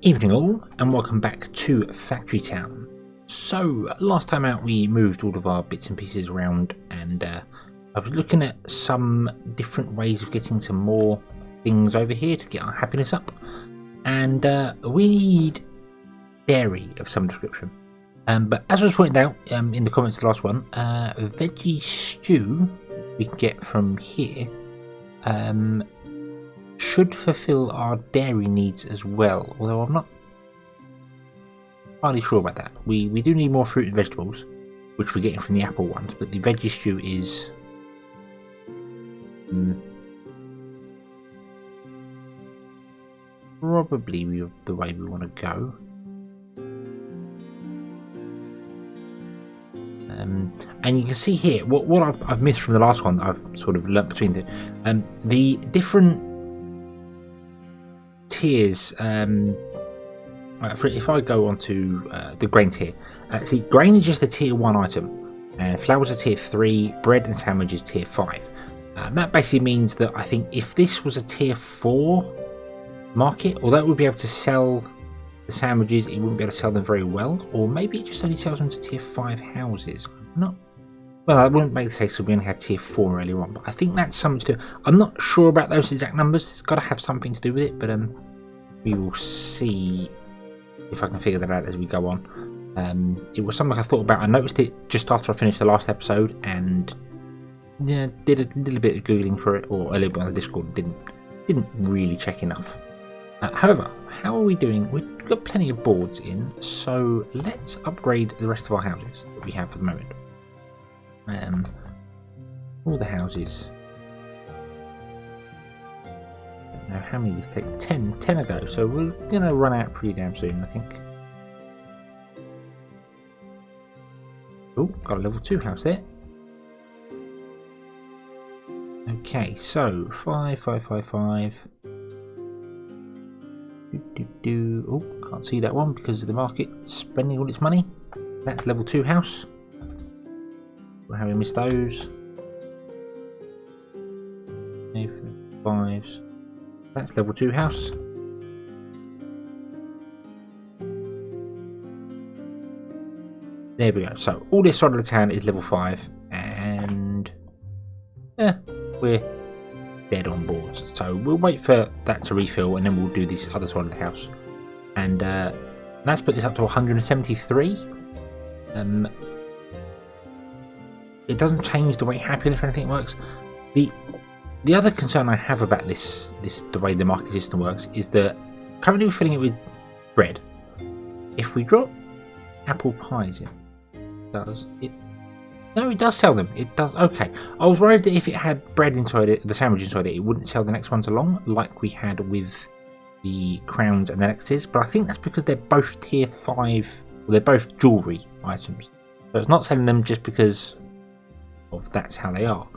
Evening all, and welcome back to Factory Town. So, last time out we moved all of our bits and pieces around, and I was looking at some different ways of getting some more things over here to get our happiness up. And we need dairy of some description. But as was pointed out in the comments of the last one, veggie stew we can get from here should fulfill our dairy needs as well, although I'm not entirely sure about that. We do need more fruit and vegetables, which we're getting from the apple ones, but the veggie stew is probably the way we want to go. And you can see here what I've missed from the last one. I've sort of learnt between the different tiers. If I go onto the grain tier, see, grain is just a tier 1 item, flours are tier 3, bread and sandwich is tier 5. That basically means that I think if this was a tier 4 market, although it would be able to sell the sandwiches, it wouldn't be able to sell them very well, or maybe it just only sells them to tier 5 houses. Well, that wouldn't make the case because we only had tier 4 earlier on, but I think that's something to do. I'm not sure about those exact numbers. It's got to have something to do with it, but we will see if I can figure that out as we go on. It was something I thought about. I noticed it just after I finished the last episode, and yeah, did a little bit of googling for it, or a little bit on the Discord. Didn't really check enough. However, how are we doing? We've got plenty of boards in, so let's upgrade the rest of our houses that we have for the moment. All the houses. Now, how many of these take? 10 ago, so we're going to run out pretty damn soon, I think. Oh, got a level 2 house there. Okay, so 5, 5, 5, 5. Oh, can't see that one because the market's spending all its money. That's level 2 house. How we missed those. 5s. That's level 2 house. There we go. So all this side of the town is level 5, and we're dead on boards. So we'll wait for that to refill, and then we'll do this other side of the house. And that's put this up to 173. It doesn't change the way happiness or anything works. The other concern I have about this the way the market system works is that currently we're filling it with bread. If we drop apple pies in, does it? No, it does sell them. It does. Okay, I was worried that if it had bread inside it, the sandwich inside it, it wouldn't sell the next ones along like we had with the crowns and the necklaces. But I think that's because they're both tier 5. Well, they're both jewelry items, so it's not selling them just because of that's how they are.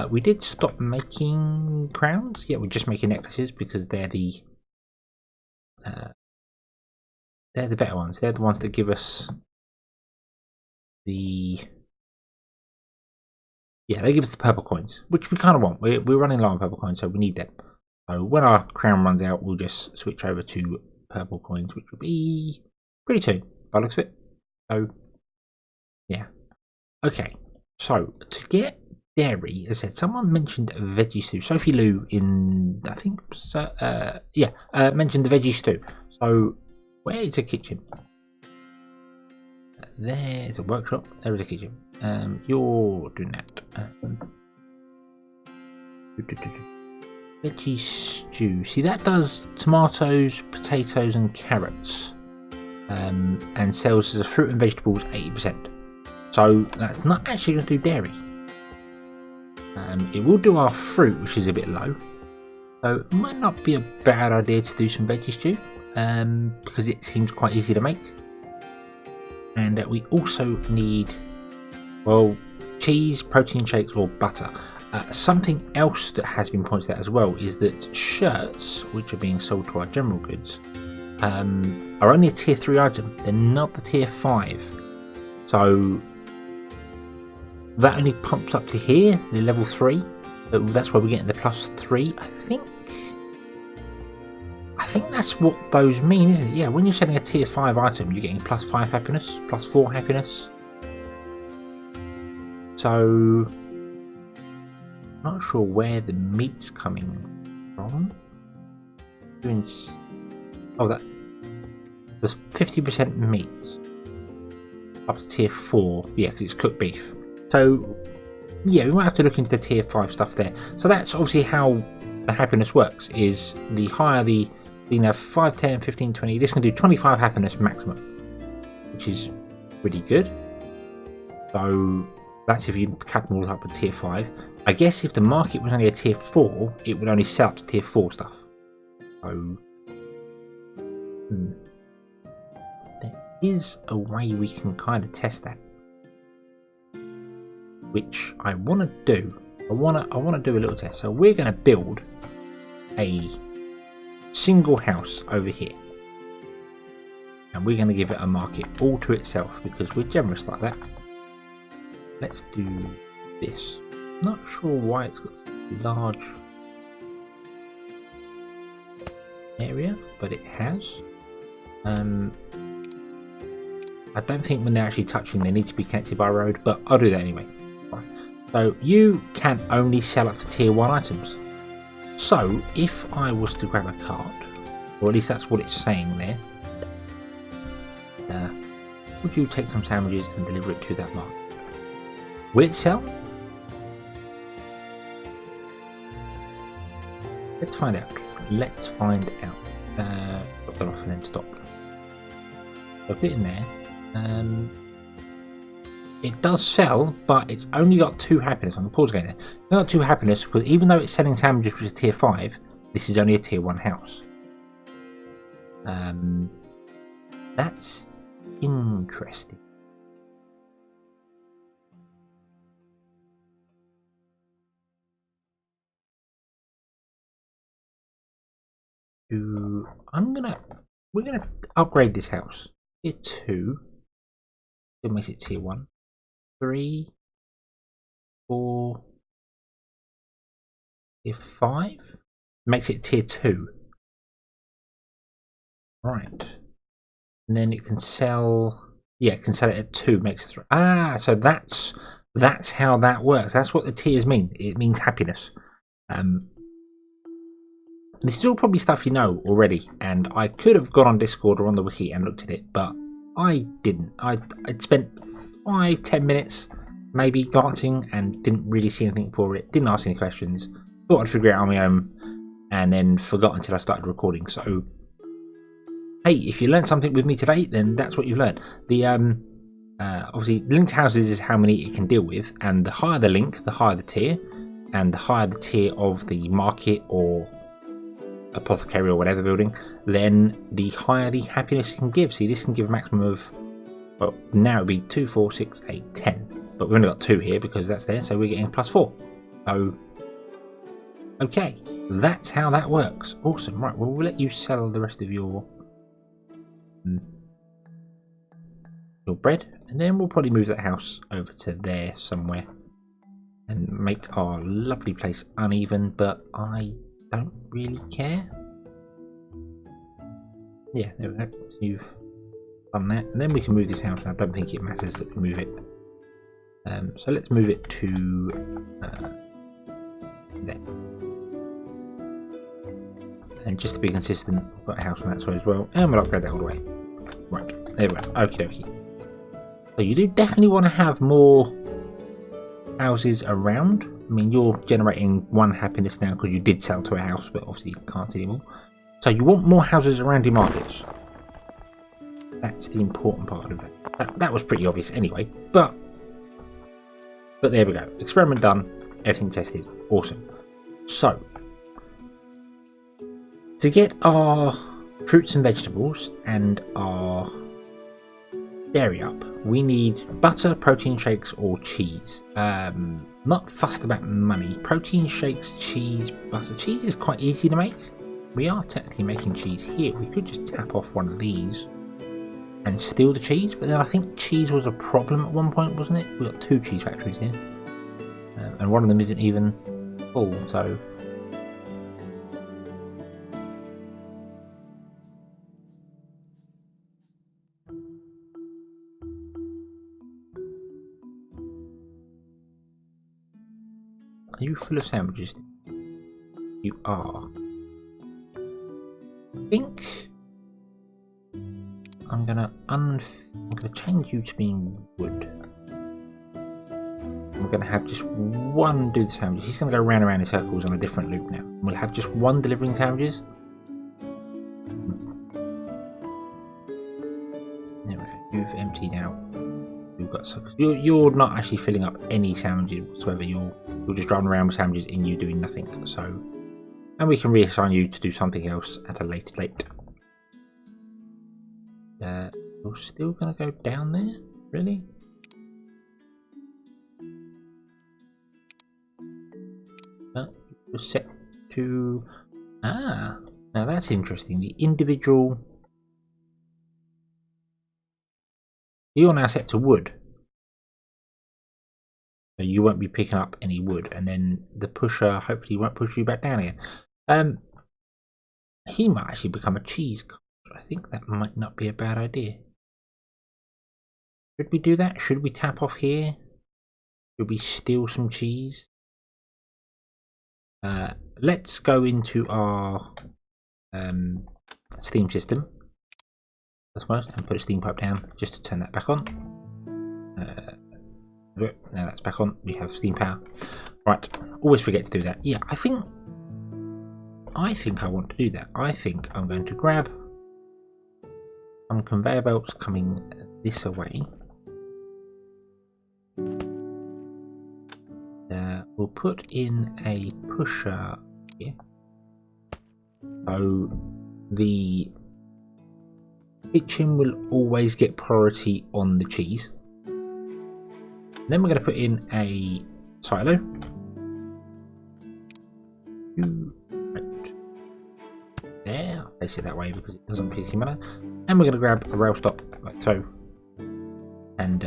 We did stop making crowns. Yeah, we're just making necklaces because they're the better ones. They're the ones that give us the they give us the purple coins, which we kind of want. We're running low on purple coins, so we need them. So when our crown runs out, we'll just switch over to purple coins, which will be pretty soon by the looks of it. So yeah, okay. So to get dairy, as I said, someone mentioned veggie stew. Sophie Lou in, I think, mentioned the veggie stew. So where is a kitchen? There's a workshop. There is a kitchen. You're doing that. Veggie stew. See, that does tomatoes, potatoes, and carrots, and sells as a fruit and vegetables 80%. So that's not actually going to do dairy. It will do our fruit, which is a bit low. So it might not be a bad idea to do some veggie stew, because it seems quite easy to make. And we also need, well, cheese, protein shakes, or butter. Something else that has been pointed out as well is that shirts, which are being sold to our general goods, are only a tier 3 item. They're not the tier 5. So that only pumps up to here, the level 3. That's where we're getting the +3. I think that's what those mean, isn't it? Yeah, when you're selling a tier 5 item, you're getting +5 happiness, +4 happiness. So, not sure where the meat's coming from. Oh, there's 50% meat up to tier 4. Yeah, because it's cooked beef. So, yeah, we might have to look into the tier 5 stuff there. So that's obviously how the happiness works. Is the higher the, you can have 5, 10, 15, 20. This can do 25 happiness maximum, which is pretty good. So that's if you cap them all up at tier 5. I guess if the market was only a tier 4, it would only sell up to tier 4 stuff. So there is a way we can kind of test that, which I want to do. I want to do a little test. So we're going to build a single house over here, and we're going to give it a market all to itself because we're generous like that. Let's do this. Not sure why it's got such a large area, but it has. I don't think when they're actually touching they need to be connected by road, but I'll do that anyway. Right. So you can only sell up to tier 1 items. So if I was to grab a cart, or at least that's what it's saying there, would you take some sandwiches and deliver it to that market? Will it sell? Let's find out. Let's find out. Put that off and then stop. So put it in there. It does sell, but it's only got 2 happiness. I'm going to pause again there. It's got 2 happiness because even though it's selling sandwiches which is tier 5, this is only a tier 1 house. That's interesting. We're gonna upgrade this house. Tier 2. It makes it tier 1. 3, 4, tier 5 makes it tier 2. Right. And then it can sell, yeah, it can sell it at 2, makes it 3. Ah, so that's how that works. That's what the tiers mean. It means happiness. This is all probably stuff you know already, and I could have gone on Discord or on the wiki and looked at it, but I didn't. I'd spent 5-10 minutes maybe glancing and didn't really see anything for it, didn't ask any questions, thought I'd figure it out on my own, and then forgot until I started recording. So hey, if you learned something with me today, then that's what you've learned. The obviously linked houses is how many it can deal with, and the higher the link, the higher the tier, and the higher the tier of the market or apothecary or whatever building, then the higher the happiness you can give. See, this can give a maximum of, well, now it'd be 2, 4, 6, 8, 10, but we've only got 2 here because that's there, so we're getting +4. So okay, that's how that works. Awesome. Right, well, we'll let you sell the rest of your bread, and then we'll probably move that house over to there somewhere and make our lovely place uneven, but I don't really care. Yeah, there we go. So you've done that, and then we can move this house. I don't think it matters that we move it. So let's move it to there. And just to be consistent, we've got a house on that side as well, and we'll upgrade that all the way. Right, there we go. Okie dokie. So you do definitely want to have more houses around. I mean, you're generating 1 happiness now because you did sell to a house, but obviously you can't anymore. So you want more houses around your markets. That's the important part of that. That was pretty obvious anyway, but there we go. Experiment done. Everything tested. Awesome. So to get our fruits and vegetables and our dairy up, we need butter, protein shakes, or cheese. Not fussed about money. Protein shakes, cheese, butter. Cheese is quite easy to make. We are technically making cheese here. We could just tap off one of these and steal the cheese, but then I think cheese was a problem at one point, wasn't it? We've got 2 cheese factories here, and one of them isn't even full, so you full of sandwiches? You are. I think I'm gonna change you to being wood. I'm gonna have just one do the sandwiches. He's gonna go round and round in circles on a different loop now. We'll have just one delivering sandwiches. There we go. You've emptied out. You've got suckers. You're not actually filling up any sandwiches whatsoever. You're just driving around with sandwiches and you doing nothing. So, and we can reassign you to do something else at a later date. You're still gonna go down there, really? You're set to now that's interesting. The individual. You're now set to wood. So you won't be picking up any wood, and then the pusher hopefully won't push you back down again. He might actually become a cheese. I think that might not be a bad idea. Should we do that? Should we tap off here? Should we steal some cheese? Let's go into our steam system, I suppose, and put a steam pipe down just to turn that back on. Now that's back on. We have steam power. Right, always forget to do that. Yeah, I think I want to do that. I think I'm going to grab some conveyor belts coming this way. We'll put in a pusher here. So the kitchen will always get priority on the cheese. Then we're going to put in a silo. Right there, I'll face it that way because it doesn't particularly matter. And we're going to grab a rail stop like so. And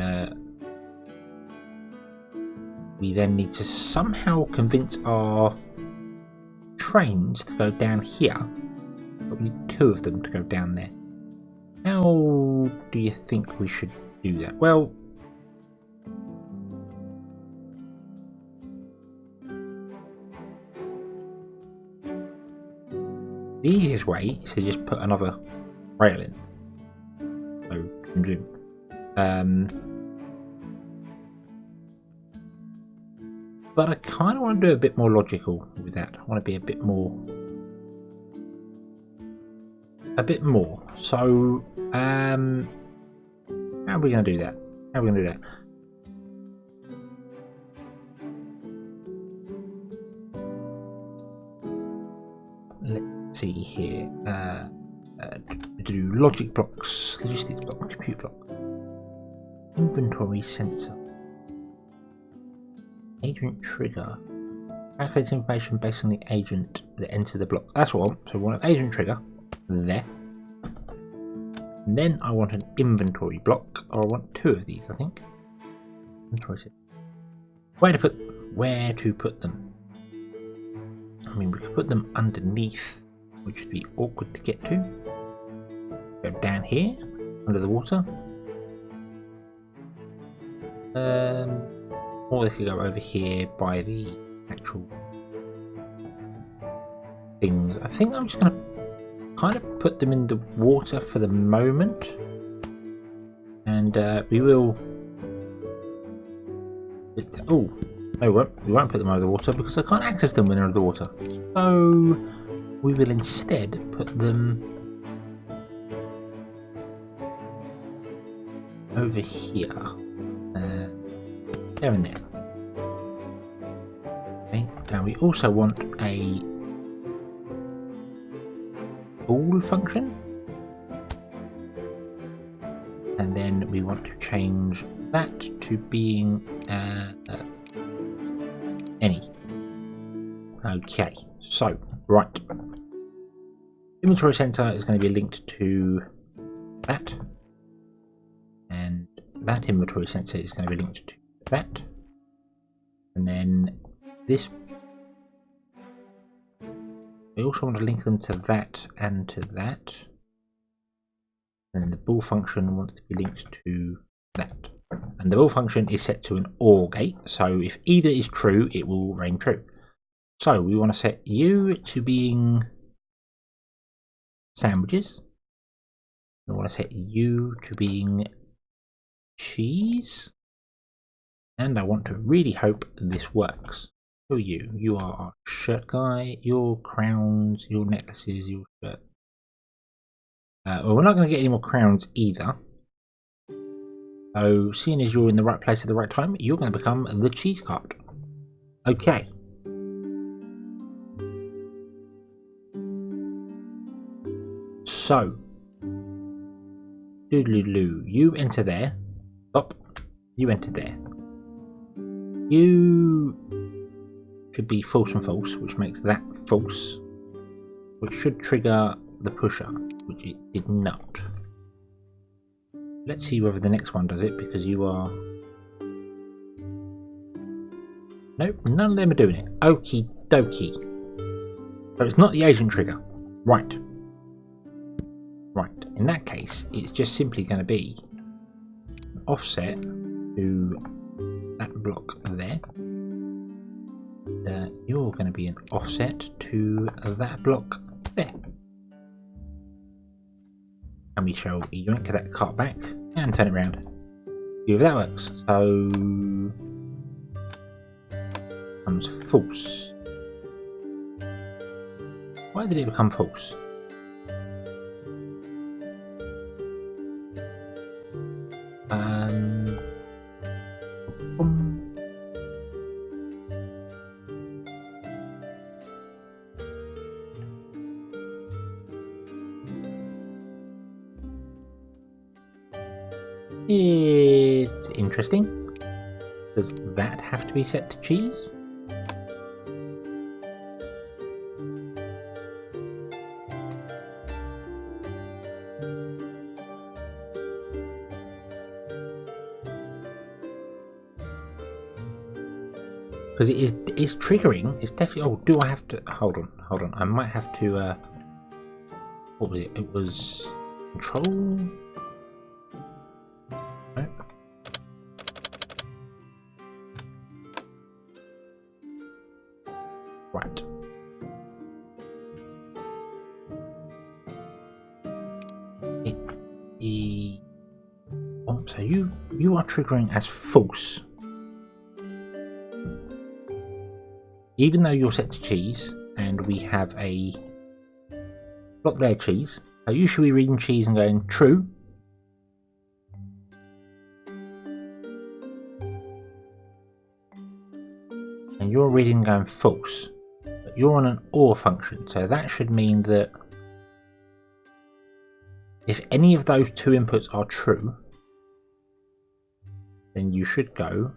we then need to somehow convince our trains to go down here. But we need two of them to go down there. How do you think we should do that? Well, the easiest way is to just put another rail in. So, but I kind of want to do a bit more logical with that. I want to be a bit more. So, how are we going to do that? Let's see here. Do logic blocks, logistics block, compute block, inventory sensor, agent trigger. Calculates information based on the agent that enters the block. That's what I want. So I want an agent trigger there. And then I want an inventory block, or I want two of these, I think. Where to put them? I mean, we could put them underneath, which would be awkward to get to. Go down here, under the water. Or they could go over here by the actual things. I think I'm just going to kind of put them in the water for the moment. And we will... Oh, no, we won't put them under the water because I can't access them when they're under the water. So we will instead put them over here. There and there. Okay, now we also want a ball function. And then we want to change that to being any. Okay, so, right. Inventory sensor is going to be linked to that. And that inventory sensor is going to be linked to that. And then this, we also want to link them to that and to that. And then the ball function wants to be linked to that. And the ball function is set to an OR gate, so if either is true, it will remain true. So we want to set you to being sandwiches. We want to set you to being cheese. And I want to really hope this works. Who are you? You are our shirt guy, your crowns, your necklaces, your shirt. Well, we're not going to get any more crowns either. So, seeing as you're in the right place at the right time, you're going to become the cheese cart. Okay. So, doodaloo, you enter there. Stop. You enter there. You should be false and false, which makes that false, which should trigger the pusher, which it did not. Let's see whether the next one does it, because you are... Nope, none of them are doing it. Okie dokie. So it's not the agent trigger. Right. Right. In that case, it's just simply going to be an offset to that block there. You're going to be an offset to that block there. And we shall yoink that cart back and turn it around. See if that works. So comes false. Why did it become false? It's interesting. Does that have to be set to cheese? Because it is triggering. It's definitely... Oh, do I have to... Hold on. I might have to... What was it? It was... Control... Right. So you are triggering as false. Even though you're set to cheese, and we have a block there cheese, so you should be reading cheese and going true. And you're reading and going false. But you're on an OR function, so that should mean that if any of those two inputs are true, then you should go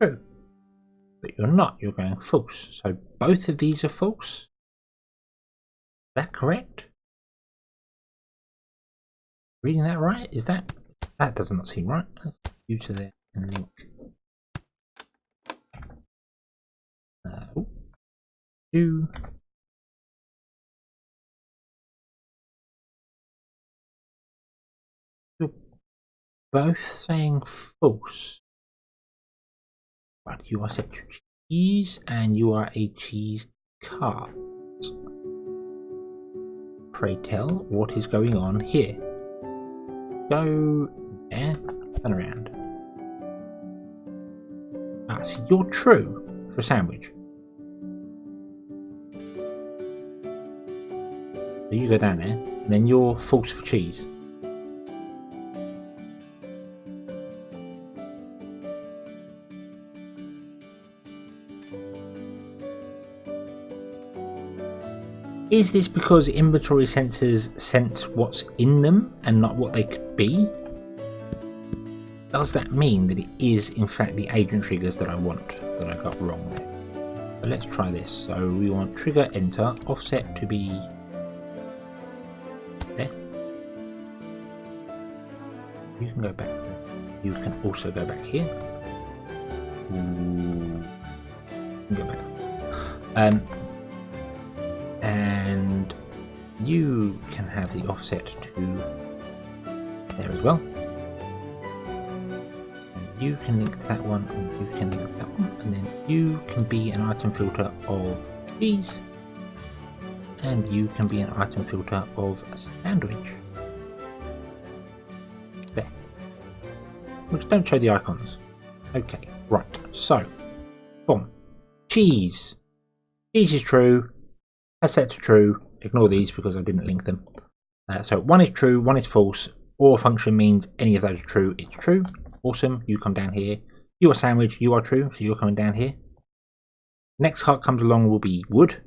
true. But you're not, you're going false. So both of these are false. Is that correct? Reading that right? Is that does not seem right. Let's go to there and link. Two. You're both saying false. But you are set to cheese and you are a cheese cart. Pray tell, what is going on here? Go there, turn around. Ah, so you're true for sandwich. So you go down there, and then you're false for cheese. Is this because inventory sensors sense what's in them and not what they could be? Does that mean that it is in fact the agent triggers that I want, that I got wrong there? So let's try this. So we want trigger enter, offset to be there. You can go back to there. You can also go back here. Ooh. You can go back. And you can have the offset to there as well. And you can link to that one, and you can link to that one. and then you can be an item filter of cheese, and you can be an item filter of sandwich. There. Which don't show the icons. Okay, right, so, boom. Cheese. Cheese is true. That's set to true. Ignore these because I didn't link them. So one is true, one is false. Or function means any of those are true, it's true. Awesome, you come down here. You are sandwich, you are true, so you're coming down here. Next card comes along will be wood,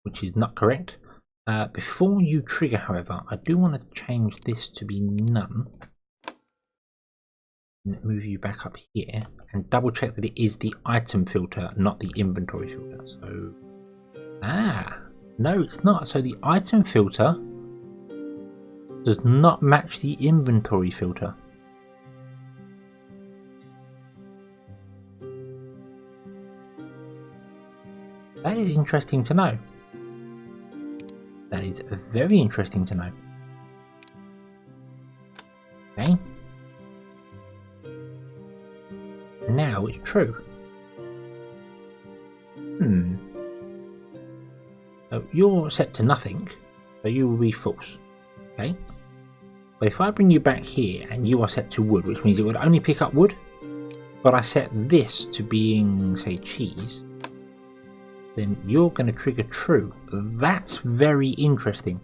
which is not correct. Before you trigger, however, I do want to change this to be none. And move you back up here and double check that it is the item filter, not the inventory filter. So, no, it's not. So the item filter does not match the inventory filter. That is interesting to know. That is very interesting to know. Okay. Now it's true. So you're set to nothing, so you will be false. Okay. But if I bring you back here and you are set to wood, which means it would only pick up wood, but I set this to being, say, cheese, then you're going to trigger true. That's very interesting.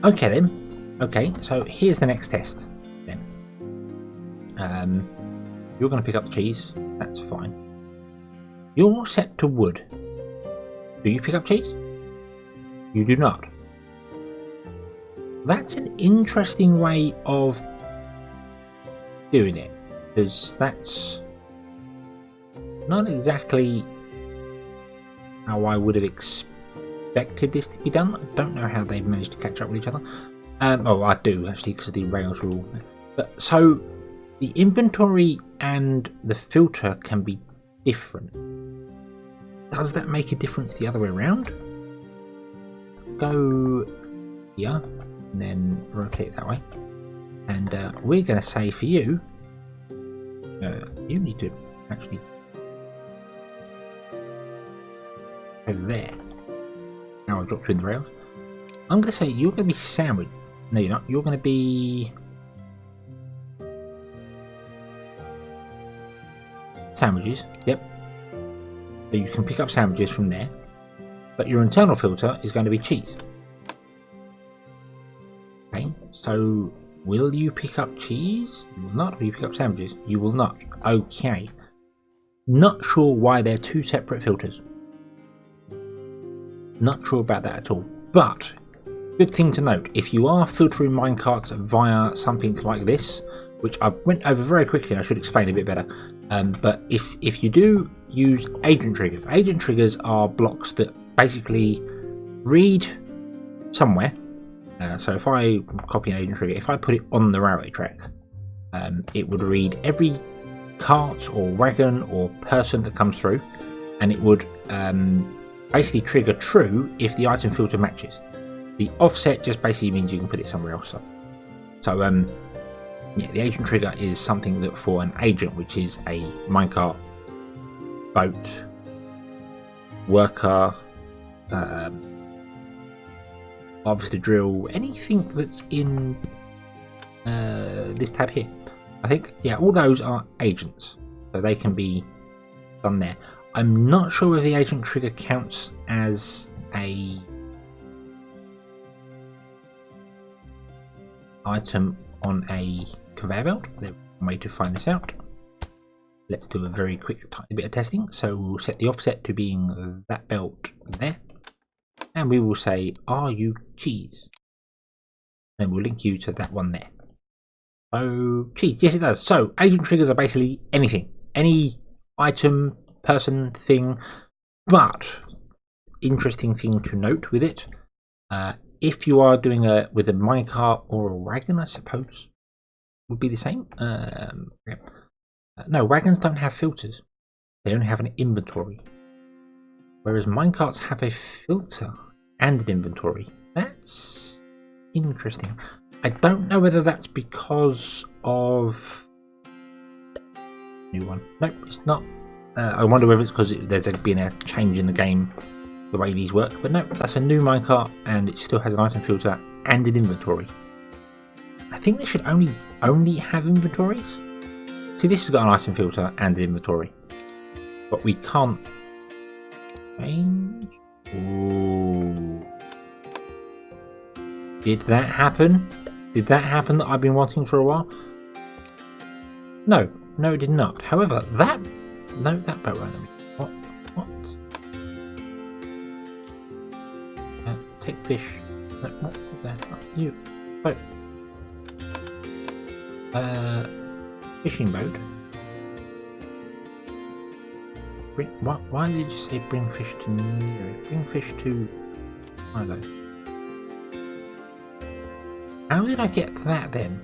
Okay then. Okay, so here's the next test then. You're going to pick up the cheese. That's fine. You're set to wood. Do you pick up cheese? You do not. That's an interesting way of doing it, because that's not exactly how I would have expected this to be done. I don't know how they've managed to catch up with each other. Oh, I do actually, because the rails are all. But so the inventory and the filter can be different. Does that make a difference the other way around? Go here and then rotate that way. And we're going to say for you, you need to actually over there. Now I've dropped you in the rails. I'm going to say you're going to be sandwich. No, you're not. You're going to be sandwiches. Yep. So you can pick up sandwiches from there. But your internal filter is going to be cheese. Okay. So will you pick up cheese? You will not. Will you pick up sandwiches? You will not. Okay. Not sure why they're two separate filters. Not sure about that at all. But good thing to note, if you are filtering minecarts via something like this, which I went over very quickly, I should explain a bit better. But if you do use agent triggers are blocks that basically read somewhere. So if I copy an agent trigger, if I put it on the railway track, it would read every cart or wagon or person that comes through, and it would basically trigger true if the item filter matches. The offset just basically means you can put it somewhere else. So yeah, the agent trigger is something that for an agent, which is a minecart, boat, worker, obviously drill, anything that's in this tab here. I think, yeah, all those are agents, so they can be done there. I'm not sure whether the agent trigger counts as a item on a conveyor belt. There's a way to find this out. Let's do a very quick tiny bit of testing. So we'll set the offset to being that belt there, and we will say, are you cheese? Then we'll link you to that one there. Oh, cheese. Yes, it does. So agent triggers are basically anything, any item, person, thing. But interesting thing to note with it, if you are doing with a minecart or a wagon, I suppose would be the same. Yeah. No, wagons don't have filters. They only have an inventory. Whereas minecarts have a filter and an inventory. That's interesting. I don't know whether that's because of new one. Nope, it's not. I wonder whether it's because there's been a change in the game, the way these work. But no, that's a new minecart, and it still has an item filter and an inventory. I think they should only have inventories. See, this has got an item filter and an inventory, but we can't change. Ooh. Did that happen? Did that happen that I've been wanting for a while? No, it did not. However, that boat right now. What? Take fish. No, what the hell? You boat. Fishing boat. Why did you say bring fish to Nero? Bring fish to Milo. How did I get that then?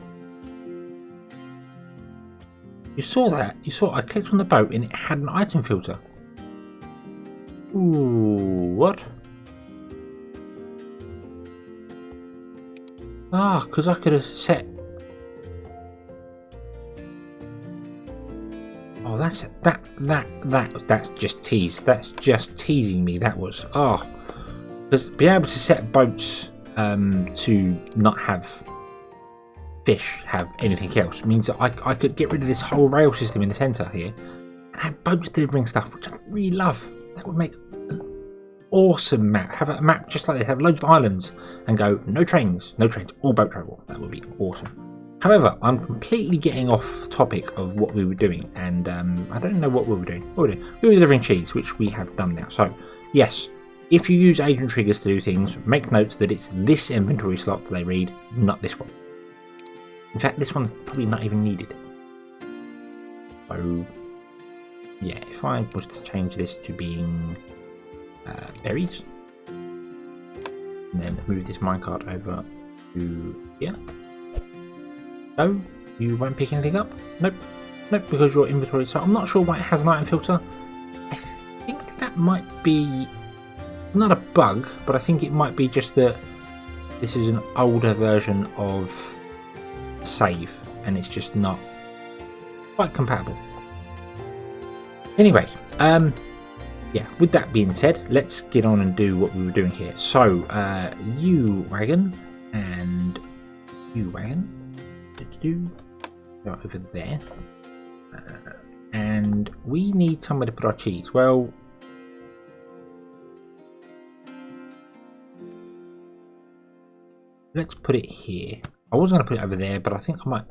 You saw that? I clicked on the boat and it had an item filter. Ooh, what? Ah, because I could have set. Oh, that's just tease. That's just teasing me. That was because being able to set boats to not have fish have anything else means that I could get rid of this whole rail system in the centre here and have boats delivering stuff, which I really love. That would make an awesome map. Have a map just like this, have loads of islands and go no trains, all boat travel. That would be awesome. However, I'm completely getting off topic of what we were doing, and I don't know what we were doing. We were delivering cheese, which we have done now. So yes, if you use agent triggers to do things, make note that it's this inventory slot that they read, not this one. In fact, this one's probably not even needed. So yeah, if I was to change this to being berries, and then move this minecart over to here. No, you won't pick anything up? Nope, because your inventory. So I'm not sure why it has an item filter. I think that might be not a bug, but I think it might be just that this is an older version of save and it's just not quite compatible. Anyway, yeah, with that being said, let's get on and do what we were doing here. So you wagon and you wagon go over there, and we need somewhere to put our cheese. Well, let's put it here. I was going to put it over there, but I think I might.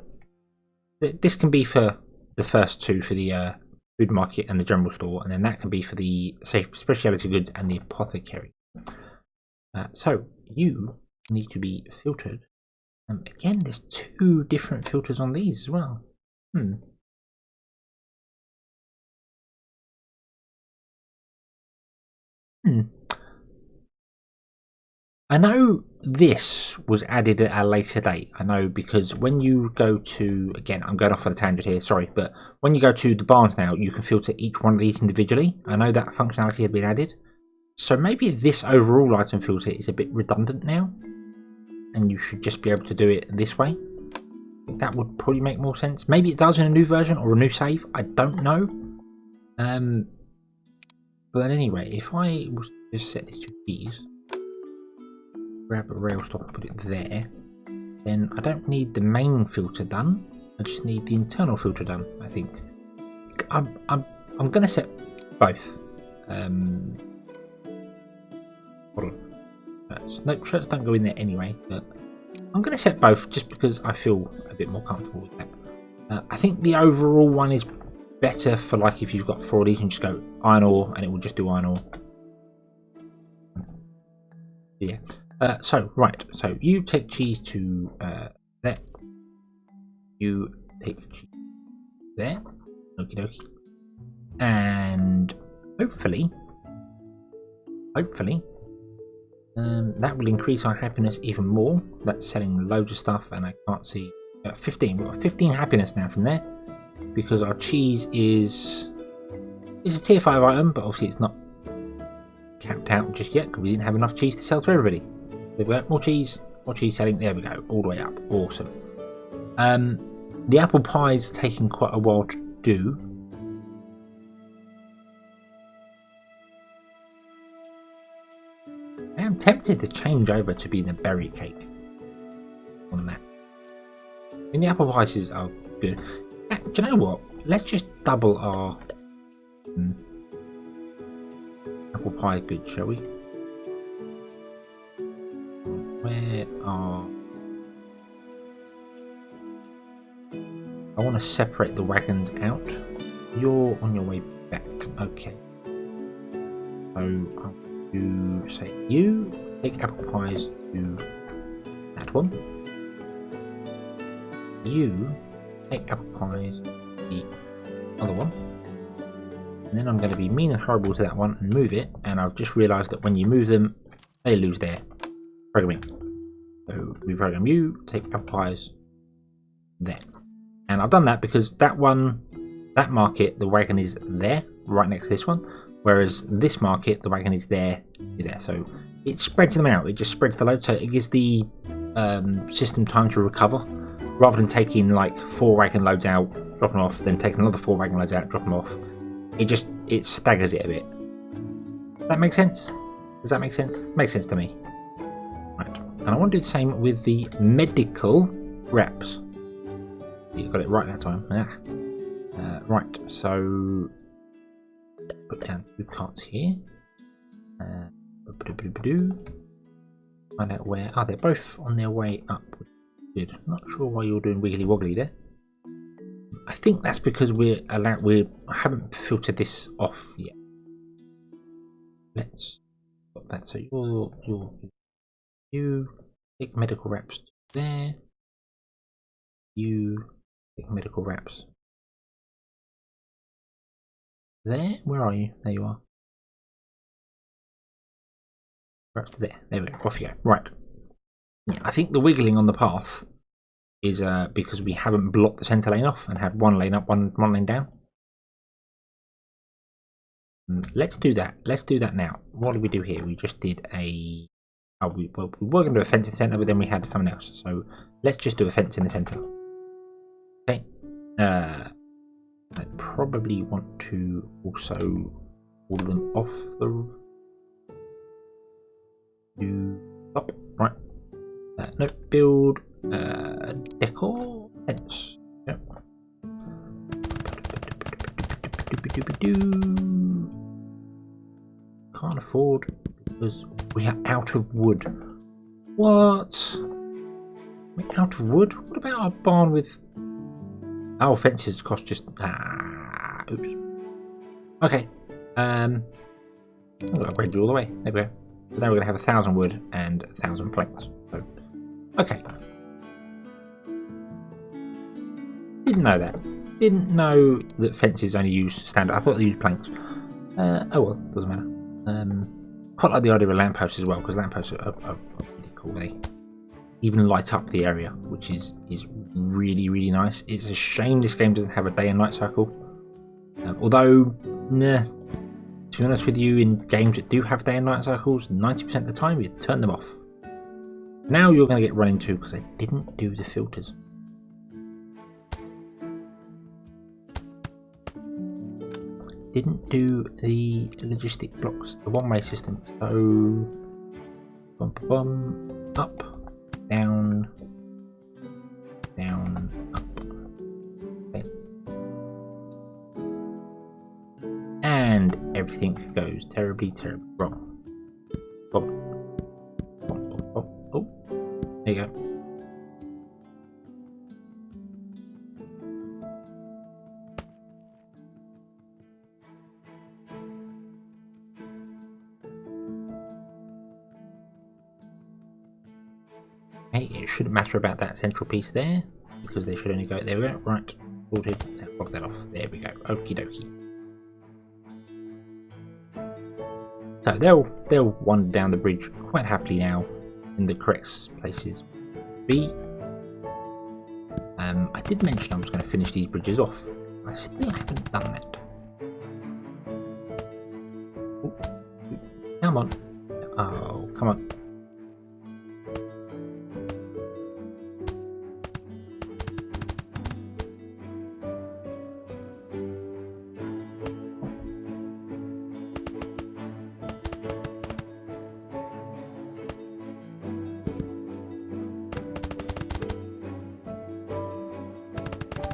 This can be for the first two, for the food market and the general store, and then that can be for the specialty goods and the apothecary. So you need to be filtered. Again, there's two different filters on these as well. I know this was added at a later date. I know because when you go to, again, I'm going off on a tangent here, sorry, but when you go to the barns now, you can filter each one of these individually. I know that functionality had been added. So maybe this overall item filter is a bit redundant now, and you should just be able to do it this way. I think that would probably make more sense. Maybe it does in a new version or a new save. I don't know. But anyway, if I was to just set this to these, grab a rail stop and put it there, then I don't need the main filter done. I just need the internal filter done. I think I'm going to set both. Hold on. No, shirts don't go in there anyway, but I'm going to set both just because I feel a bit more comfortable with that. I think the overall one is better for like if you've got 4 of these and just go iron ore and it will just do iron ore. Yeah. So you take cheese to there. You take cheese there. Okie dokie. And hopefully, that will increase our happiness even more. That's selling loads of stuff, and I can't see 15. We've got 15 happiness now from there because our cheese is a tier 5 item, but obviously it's not capped out just yet because we didn't have enough cheese to sell to everybody. There we go, more cheese. What cheese selling? There we go, all the way up. Awesome. The apple pie's taking quite a while to do. I am tempted to change over to being a berry cake on that. And the apple pies are good. Do you know what? Let's just double our apple pie goods, shall we? Where are... I want to separate the wagons out. You're on your way back. Okay. So I'll do, say, you take apple pies to that one. You take apple pies to the other one. And then I'm going to be mean and horrible to that one and move it. And I've just realised that when you move them, they lose their programming. So reprogram you, take apple pies there. And I've done that because that one, that market, the wagon is there, right next to this one. Whereas this market, the wagon is there. So it spreads them out. It just spreads the load. So it gives the system time to recover. Rather than taking like 4 wagon loads out, dropping off, then taking another 4 wagon loads out, dropping off. It staggers it a bit. Does that make sense? Does that make sense? Makes sense to me. Right. And I want to do the same with the medical reps. You got it right that time. Right, so put down 2 carts here. Find out where. They're both on their way up. Good. Not sure why you're doing wiggly woggly there. I think that's because we haven't filtered this off yet. Let's put that. So you take medical reps there. You take medical reps there. Where are you? There you are. Reps to there. There we go. Off you go. Right. Yeah, I think the wiggling on the path is because we haven't blocked the centre lane off and had one lane up, one lane down. Let's do that. Let's do that now. What did we do here? We just did a... we were going to do a fence in the centre, but then we had something else. So let's just do a fence in the centre. Okay. I probably want to also pull them off the... Up. Right. No, build decor fence. Yep. Can't afford because we are out of wood. What? We're out of wood? What about our barn with... Our fences cost just... oops. Okay. I'm going to upgrade you all the way. There we go. So now we're going to have 1,000 wood and 1,000 planks. So, okay. Didn't know that. Didn't know that fences only use standard. I thought they used planks. Oh well, doesn't matter. Quite like the idea of lampposts as well, because lampposts are pretty cool. They even light up the area, which is really, really nice. It's a shame this game doesn't have a day and night cycle. Although, nah, to be honest with you, in games that do have day and night cycles, 90% of the time you turn them off. Now you're going to get run into because I didn't do the filters. Didn't do the logistic blocks, the one-way system. So, up, down, down, up. Okay. And everything goes terribly, terribly wrong. Bop. Bop, bop, bop. Oh, there you go. It shouldn't matter about that central piece there because they should only go there. We go. Right, sorted. Now block that off. There we go. Okie dokie. So they'll wander down the bridge quite happily now in the correct places. B. I did mention I was going to finish these bridges off. I still haven't done that. Ooh. Come on. Oh, come on.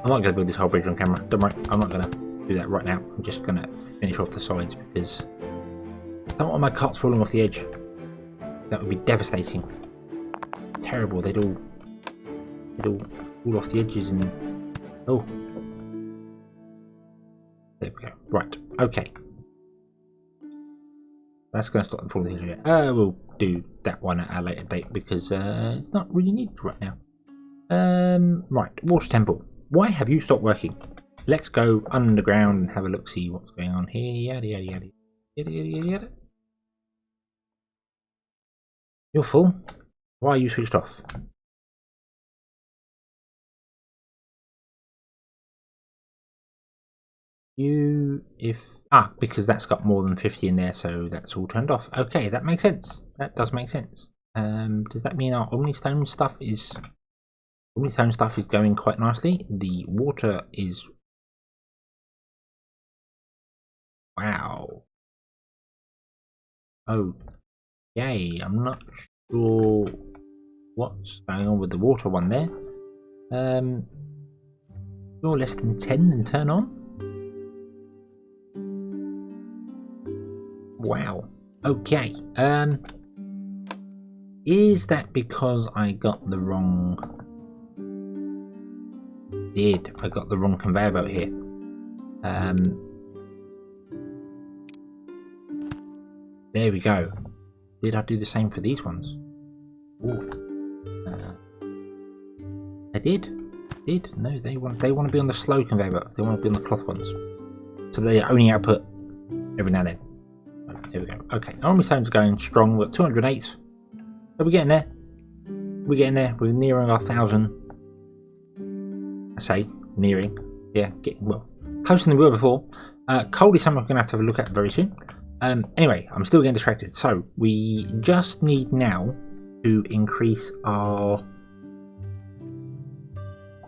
I'm not going to build this whole bridge on camera. Don't worry, I'm not going to do that right now. I'm just going to finish off the sides because I don't want my carts falling off the edge. That would be devastating. Terrible. They'd all fall off the edges and oh, there we go. Right. Okay. That's going to stop them falling off the edge. We'll do that one at a later date because it's not really needed right now. Right. Water temple. Why have you stopped working? Let's go underground and have a look, see what's going on here. Yada yada yada yada yada yada yada. You're full. Why are you switched off? Because that's got more than 50 in there, so that's all turned off. Okay, that makes sense. That does make sense. Does that mean our Omnistone stuff is going quite nicely? The water is wow. Okay, I'm not sure what's going on with the water one there. You're less than 10 and turn on. Wow. Okay. Is that because I got the wrong? I got the wrong conveyor belt here. There we go. Did I do the same for these ones? Ooh. I did. No, they want to be on the slow conveyor belt. They want to be on the cloth ones. So they only output every now and then. There we go. Okay, Omnistone's going strong. We're at 208. Are we getting there? We're getting there. We're nearing our 1,000. I say nearing. Yeah, getting well closer than we were before. Coal is something we're going to have a look at very soon. Anyway, I'm still getting distracted. So we just need now to increase our.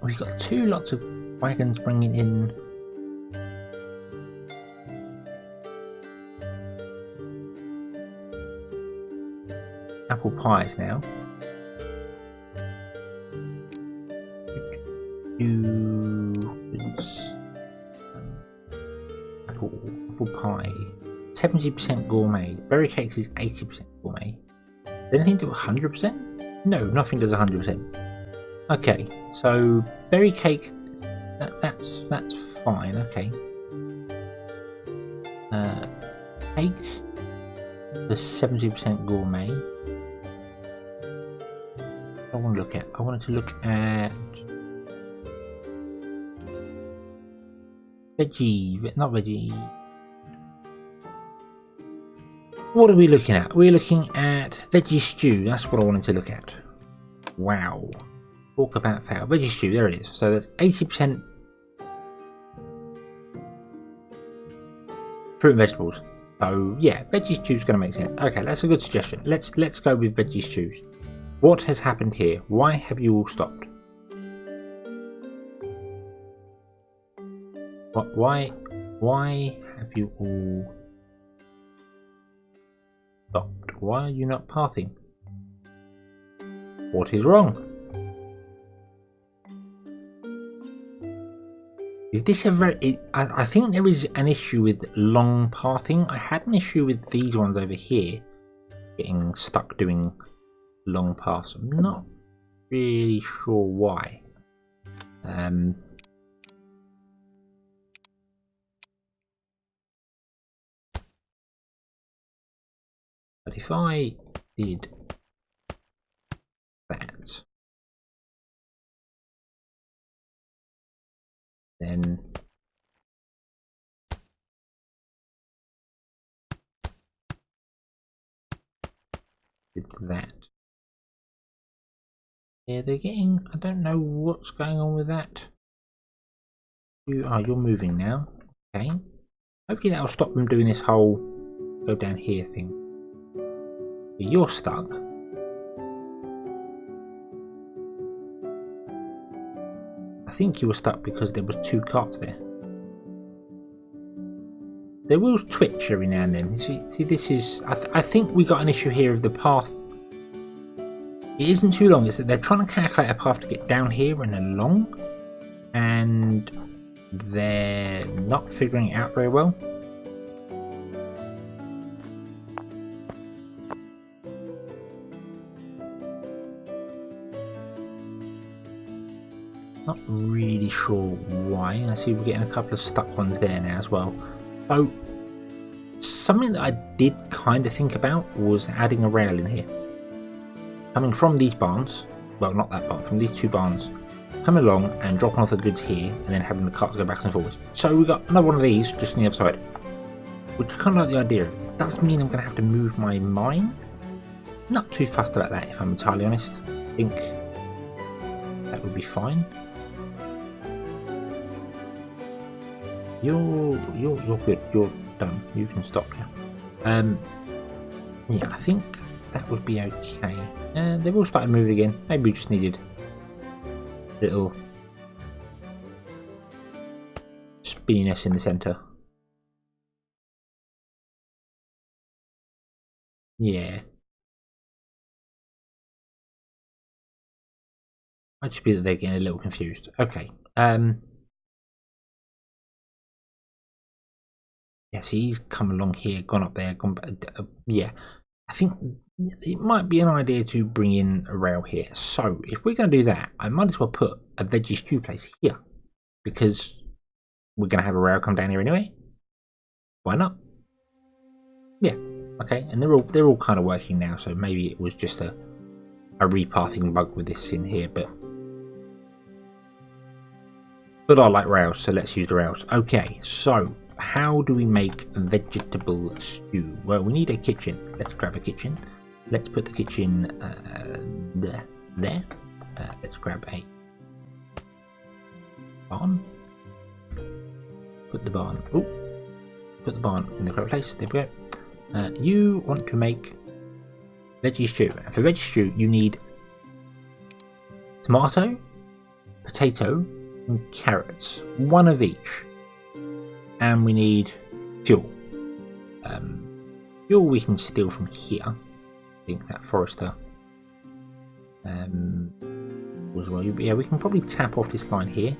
We've got 2 lots of wagons bringing in. Apple pies now. Apple pie. 70% gourmet. Berry cakes is 80% gourmet. Does anything do 100%? No, nothing does 100%. Okay, so berry cake. That's fine. Okay. Cake. The 70% gourmet. I want to look at. I wanted to look at veggie, not veggie. What are we looking at? We're looking at veggie stew. That's what I wanted to look at. Wow. Talk about fail. Veggie stew. There it is. So that's 80% fruit and vegetables. So yeah, veggie stew is going to make sense. Okay, that's a good suggestion. Let's go with veggie stews. What has happened here? Why have you all stopped? What? Why have you all stopped? Why are you not pathing? What is wrong? Is this a very... I think there is an issue with long pathing. I had an issue with these ones over here getting stuck doing long paths. I'm not really sure why. But if I did that, then did that. Yeah, they're getting... I don't know what's going on with that. You're moving now. Okay. Hopefully that'll stop them doing this whole go down here thing. But you're stuck. I think you were stuck because there was 2 carts there. They will twitch every now and then. See, this is... I think we got an issue here of the path. It isn't too long. It's that they're trying to calculate a path to get down here and along. And and they're not figuring it out very well. Not really sure why. I see we're getting a couple of stuck ones there now as well. So something that I did kind of think about was adding a rail in here. Coming from these barns, well not that barn, from these two barns, coming along and dropping off the goods here and then having the carts go back and forwards. So we've got another one of these just on the other side, which I kind of like the idea. It does mean I'm going to have to move my mine. Not too fussed about that if I'm entirely honest. I think that would be fine. You're good. You're done. You can stop now. Yeah, I think that would be okay. They've all started moving again. Maybe we just needed a little spinniness in the centre. Yeah. Might just be that they're getting a little confused. Okay. Yes, he's come along here, gone up there, gone back. Yeah, I think it might be an idea to bring in a rail here. So if we're going to do that, I might as well put a veggie stew place here, because we're going to have a rail come down here anyway. Why not? Yeah. Okay, and they're all kind of working now. So maybe it was just a repathing bug with this in here, but I like rails, so let's use the rails. Okay, so how do we make vegetable stew? Well, we need a kitchen. Let's grab a kitchen. Let's put the kitchen there. Let's grab a barn. Put the barn. Oh, put the barn in the correct place. There we go. You want to make veggie stew. And for veggie stew, you need tomato, potato, and carrots. One of each. And we need fuel. Fuel we can steal from here. I think that forester was well. Yeah, we can probably tap off this line here.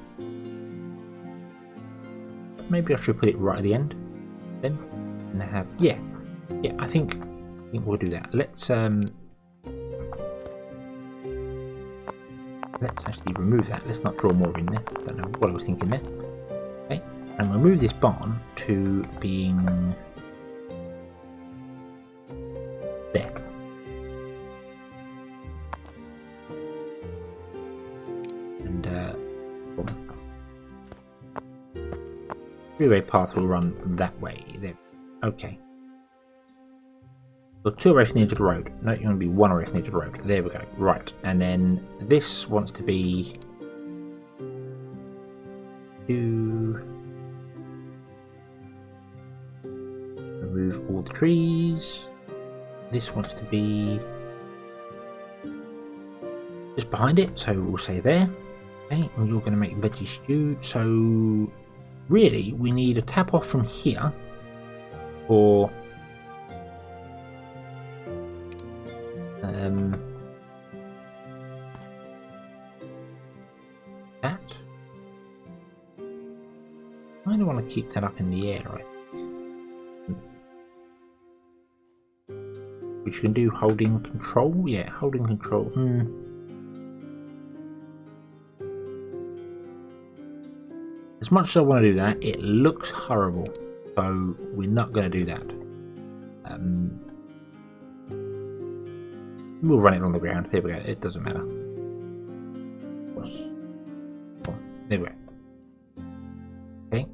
Maybe I should put it right at the end. Then and have yeah. I think we'll do that. Let's actually remove that. Let's not draw more in there. Don't know what I was thinking there. Okay. And we'll move this barn to being there. And three-way path will run that way. There. Okay. So 2 away from the edge of the road. No, you're going to be 1 away from the edge of the road. There we go. Right. And then this wants to be 2. Remove all the trees. This wants to be just behind it, so we'll say there. Okay, and you're going to make veggie stew. So really, we need a tap off from here, or that. I don't want to keep that up in the air, right? Which you can do holding control. Yeah, holding control. As much as I want to do that, it looks horrible, so we're not going to do that. We'll run it on the ground. There we go. It doesn't matter. There we go. Okay,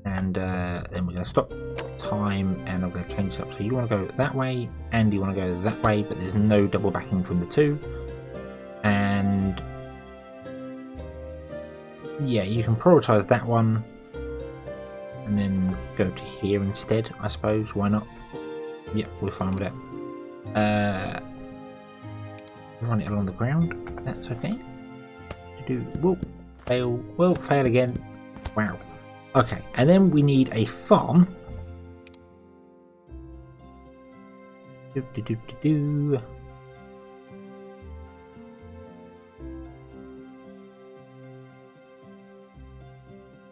and then we're going to stop time, and I'm going to change this up. So you want to go that way, and you want to go that way, but there's no double backing from the two. And yeah, you can prioritize that one and then go to here instead, I suppose. Why not? Yep, we're fine with that. Run it along the ground. That's okay. Whoa, fail. Well, fail again. Wow. Okay, and then we need a farm.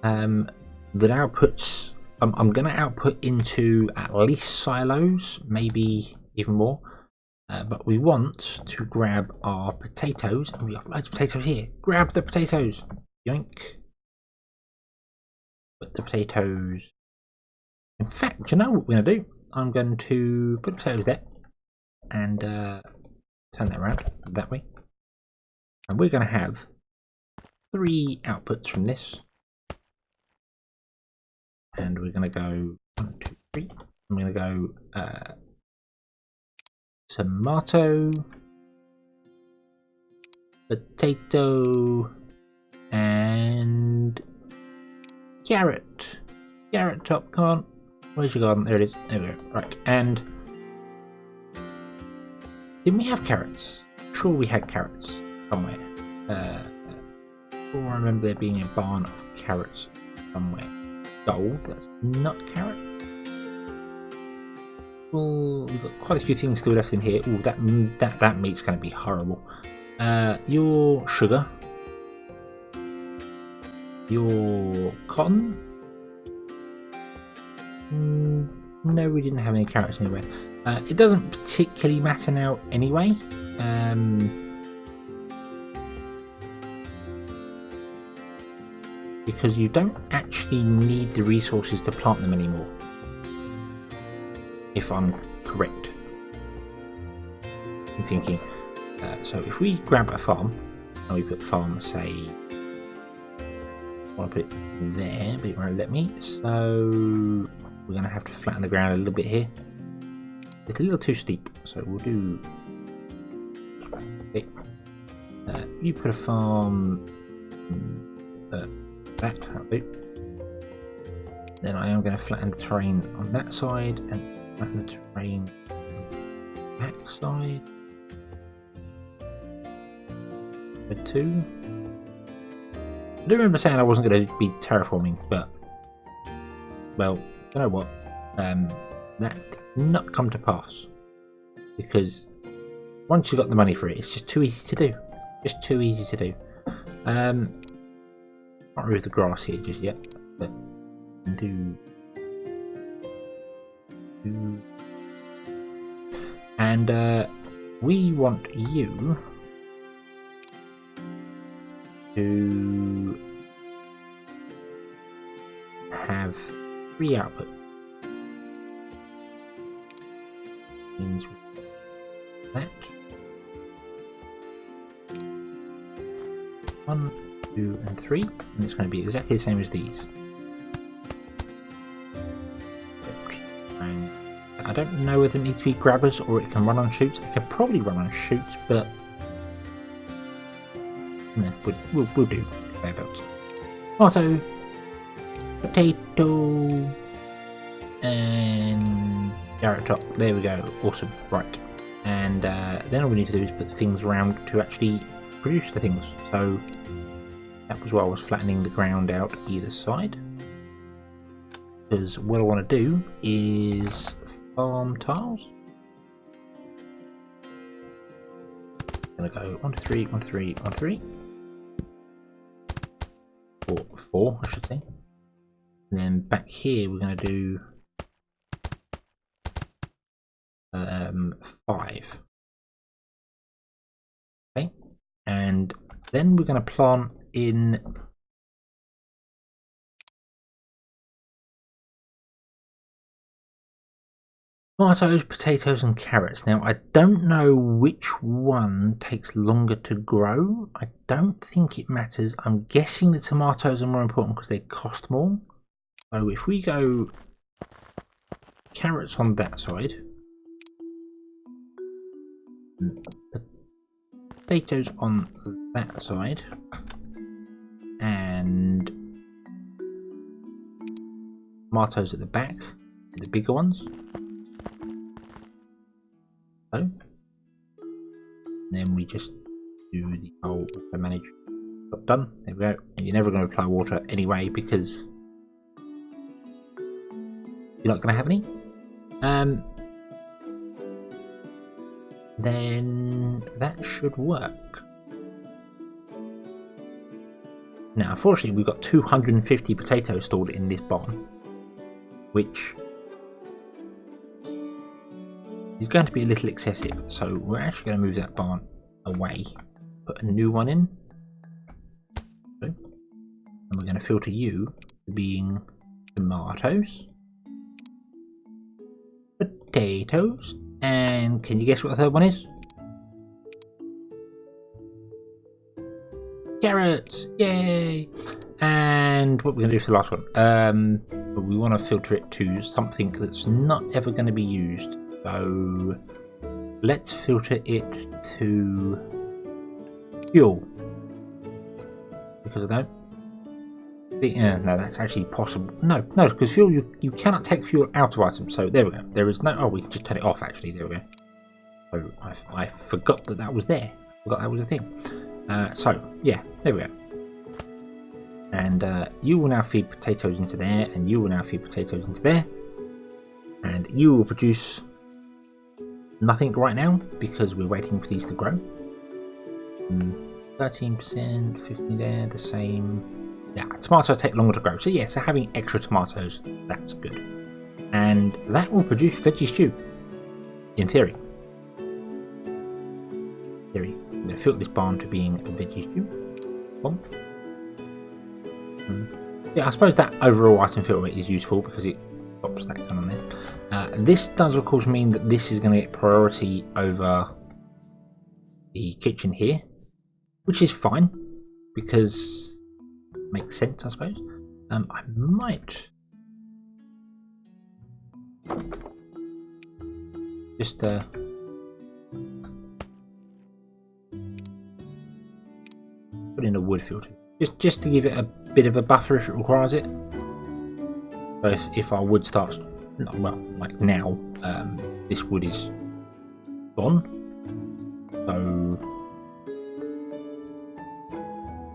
that outputs. I'm going to output into at least silos, maybe even more. But we want to grab our potatoes, and we have loads of potatoes here. Grab the potatoes. Yoink. Put the potatoes. In fact, do you know what we're going to do? I'm going to put the potatoes there and turn that around that way. And we're going to have 3 outputs from this. And we're going to go 1, 2, 3. I'm going to go tomato, potato, and carrot. Carrot top, come on. Where's your garden? There it is. There we go. Right, and didn't we have carrots? Sure, we had carrots somewhere. I remember there being a barn of carrots somewhere. Gold, that's not carrot. Well, we've got quite a few things still left in here. Oh, that meat's going to be horrible. Your sugar. Your cotton. No, we didn't have any carrots anywhere. It doesn't particularly matter now anyway. Because you don't actually need the resources to plant them anymore. If I'm correct in thinking. So if we grab a farm, and we put farm, say, I want to put it there, but it won't let me. So we're going to have to flatten the ground a little bit here. It's a little too steep, so we'll do. Okay. You put a farm. That'll do. Then I am going to flatten the terrain on that side and flatten the terrain on the back side. For 2. I do remember saying I wasn't going to be terraforming, but well, you know what? That did not come to pass because once you've got the money for it, it's just too easy to do. Just too easy to do. Can't remove the grass here just yet, but do. And we want you to have 3 outputs. Means that 1, 2, and 3, and it's going to be exactly the same as these. And I don't know whether it needs to be grabbers or it can run on chutes. They can probably run on chutes, but no, we'll do thereabouts. Tomato, potato, and carrot top. There we go. Awesome. Right, and then all we need to do is put the things around to actually produce the things. So that was why I was flattening the ground out either side, because what I want to do is farm tiles. I'm gonna go 1, 2, 3, 1, 3, 1, 3, or 4, I should say. And then back here we're gonna do 5. Okay, and then we're gonna plant in tomatoes, potatoes, and carrots. Now, I don't know which one takes longer to grow. I don't think it matters. I'm guessing the tomatoes are more important because they cost more. So if we go carrots on that side, potatoes on that side, and tomatoes at the back, the bigger ones. So, then we just do the whole auto manage. Got done. There we go. And you're never going to apply water anyway because you're not going to have any. Then that should work. Now, unfortunately, we've got 250 potatoes stored in this barn, which is going to be a little excessive. So we're actually going to move that barn away, put a new one in, and we're going to filter you being tomatoes, potatoes, and can you guess what the third one is? Carrots! Yay! And what we're going to do for the last one, we want to filter it to something that's not ever going to be used. So let's filter it to fuel, because I don't think, no, that's actually possible. No, because fuel, you cannot take fuel out of items. So there we go. There is no. Oh, we can just turn it off. Actually, there we go. So I forgot that was there. I forgot that was a thing. So yeah, there we go. And you will now feed potatoes into there, and you will now feed potatoes into there, and you will produce nothing right now because we're waiting for these to grow. 13%, 50 there, the same. Yeah, tomatoes take longer to grow. So yeah, so having extra tomatoes, that's good. And that will produce veggie stew, in theory. I'm going to filter this barn to being a veggie stew. Yeah, I suppose that overall item filter is useful because it stops that going on there. This does of course mean that this is going to get priority over the kitchen here, which is fine because it makes sense, I suppose. I might just put in a wood filter, just to give it a bit of a buffer if it requires it. So if our wood starts, well, like now, this wood is gone. So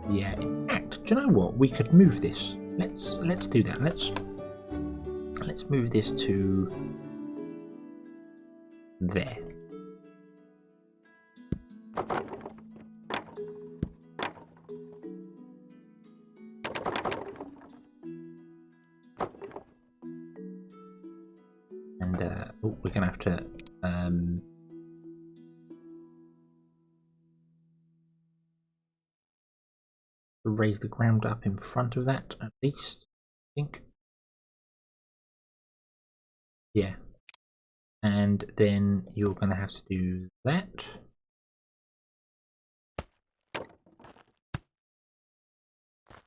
yeah, in fact, do you know what? We could move this. Let's do that. Let's move this to there. We're gonna have to raise the ground up in front of that at least, I think. Yeah, and then you're gonna have to do that.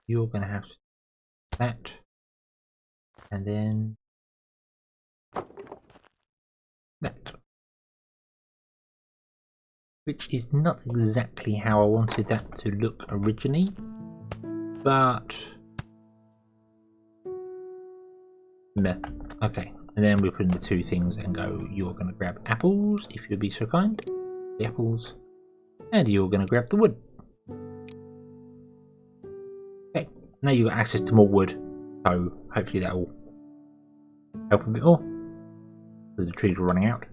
You're gonna have to do that, and then that, which is not exactly how I wanted that to look originally, but meh. Okay, and then we put in the two things and go, you're going to grab apples if you'd be so kind, the apples, and you're going to grab the wood. Okay, now you've got access to more wood, so hopefully that will help a bit more. The trees are running out,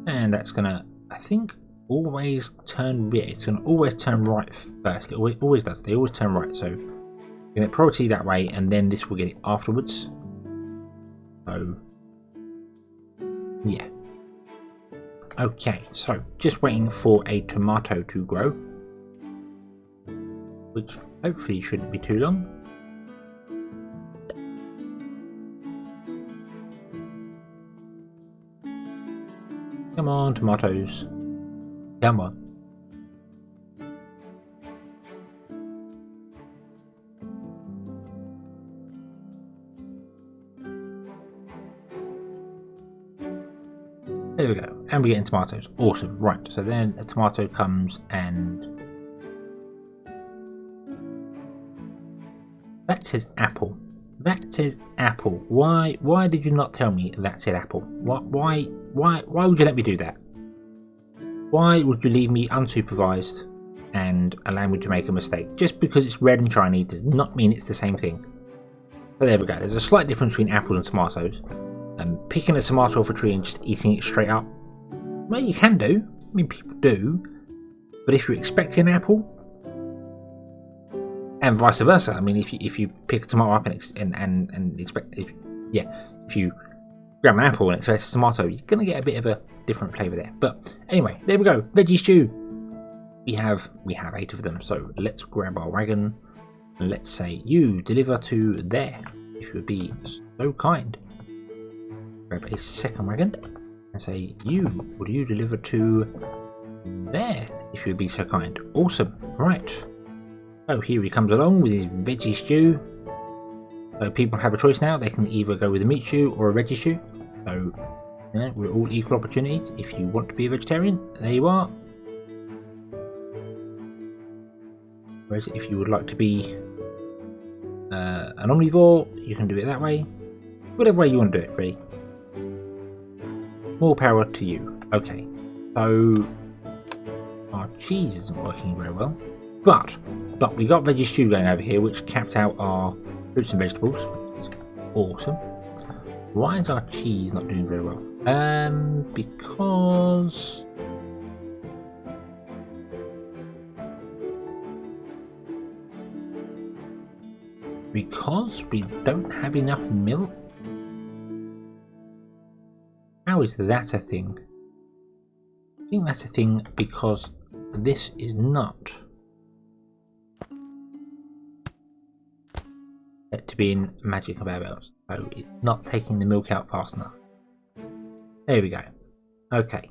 and that's gonna, I think, always turn. Yeah, it's gonna always turn right first. It always does. They always turn right. So you get priority that way, and then this will get it afterwards. So yeah. Okay, so just waiting for a tomato to grow, which hopefully shouldn't be too long. Come on, tomatoes. Come on. There we go. And we're getting tomatoes. Awesome. Right, so then a tomato comes and that says apple. That says apple. Why did you not tell me that said apple? Why would you let me do that? Why would you leave me unsupervised and allow me to make a mistake? Just because it's red and shiny does not mean it's the same thing. But there we go. There's a slight difference between apples and tomatoes. Picking a tomato off a tree and just eating it straight up, well, you can do. I mean, people do. But if you're expecting an apple and vice versa. I mean, if you pick a tomato up and expect if you grab an apple and expect a tomato, you're gonna get a bit of a different flavour there. But anyway, there we go. Veggie stew. We have 8 of them. So let's grab our wagon and let's say you deliver to there, if you would be so kind. Grab a second wagon and say would you deliver to there, if you would be so kind. Awesome. Right. So here he comes along with his veggie stew. So people have a choice now. They can either go with a meat stew or a veggie stew. So you know, we're all equal opportunities. If you want to be a vegetarian, there you are. Whereas if you would like to be an omnivore, you can do it that way. Whatever way you want to do it, really. More power to you. Okay, so our cheese isn't working very well, but we got veggie stew going over here, which capped out our fruits and vegetables. It's awesome. Why is our cheese not doing very well? Because we don't have enough milk? How is that a thing? I think that's a thing because this is not set to be in magic conveyor belts, so it's not taking the milk out fast enough. There we go. Okay.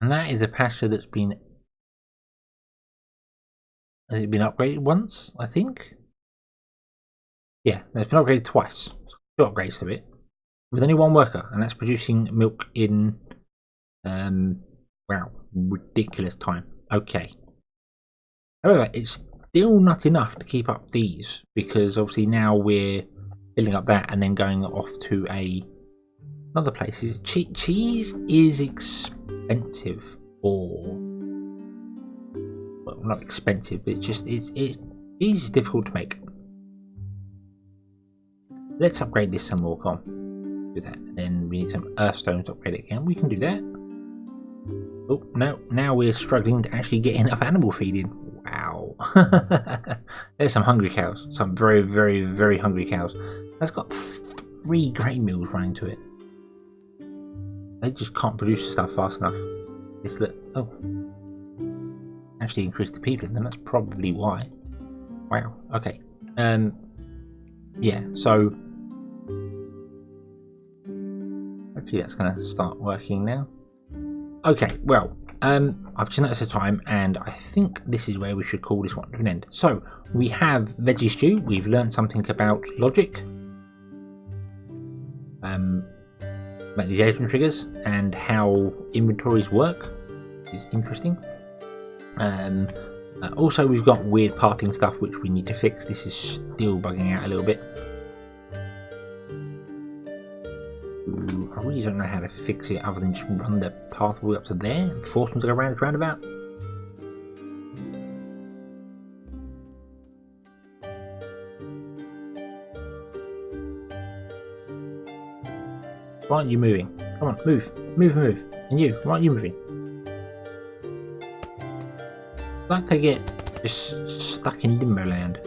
And that is a pasture that's been... Has it been upgraded once, I think? Yeah, it's been upgraded twice. Two upgrades to it. With only one worker, and that's producing milk in... wow, ridiculous time. Okay. However, it's still not enough to keep up these, because obviously now we're filling up that and then going off to another place. Cheese is expensive, or well, not expensive, but cheese is difficult to make. Let's upgrade this some more, do that. And then we need some earthstone to upgrade it again. We can do that. Oh no! Now we're struggling to actually get enough animal feed in. Wow! There's some hungry cows. Some very, very, very hungry cows. That's got 3 grain mills running to it. They just can't produce the stuff fast enough. This actually increased the people in them. That's probably why. Wow. Okay. Yeah. So hopefully that's going to start working now. Okay. Well, I've just noticed the time, and I think this is where we should call this one to an end. So we have veggie stew. We've learned something about logic. About these alien triggers and how inventories work is interesting. Also, we've got weird pathing stuff which we need to fix. This is still bugging out a little bit. I really don't know how to fix it other than just run the pathway up to there and force them to go around this roundabout. Why aren't you moving? Come on, move. Move. And you, why aren't you moving? It's like they get just stuck in limbo land.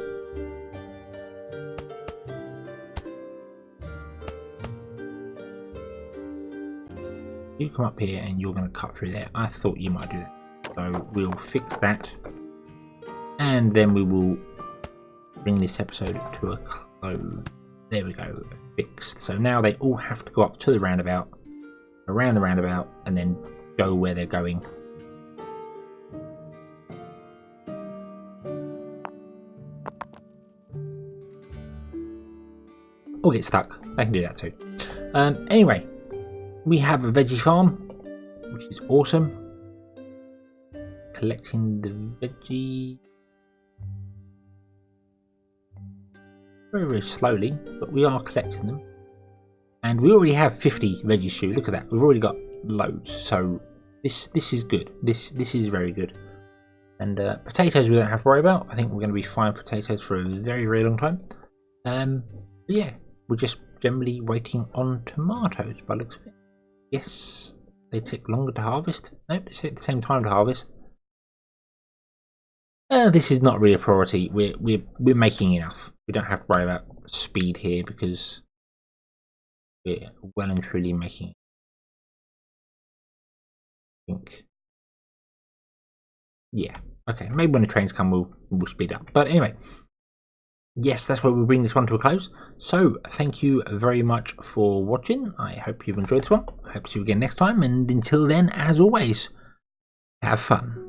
You come up here and you're going to cut through there. I thought you might do that. So we'll fix that. And then we will bring this episode to a close. There we go. Fixed. So now they all have to go up to the roundabout, around the roundabout, and then go where they're going. Or get stuck. They can do that too. Anyway, we have a veggie farm, which is awesome. Collecting the veggie very, very slowly, but we are collecting them. And we already have 50 veggie stew. Look at that. We've already got loads. So this is good. This is very good. And potatoes we don't have to worry about. I think we're going to be fine for potatoes for a very, very long time. But yeah, we're just generally waiting on tomatoes by the looks of it. Yes, they take longer to harvest. Nope, they take the same time to harvest. This is not really a priority. We're making enough. We don't have to worry about speed here because we're well and truly making. I think. Yeah. Okay. Maybe when the trains come, we'll speed up. But anyway, yes, that's where we'll bring this one to a close. So thank you very much for watching. I hope you've enjoyed this one. I hope to see you again next time. And until then, as always, have fun.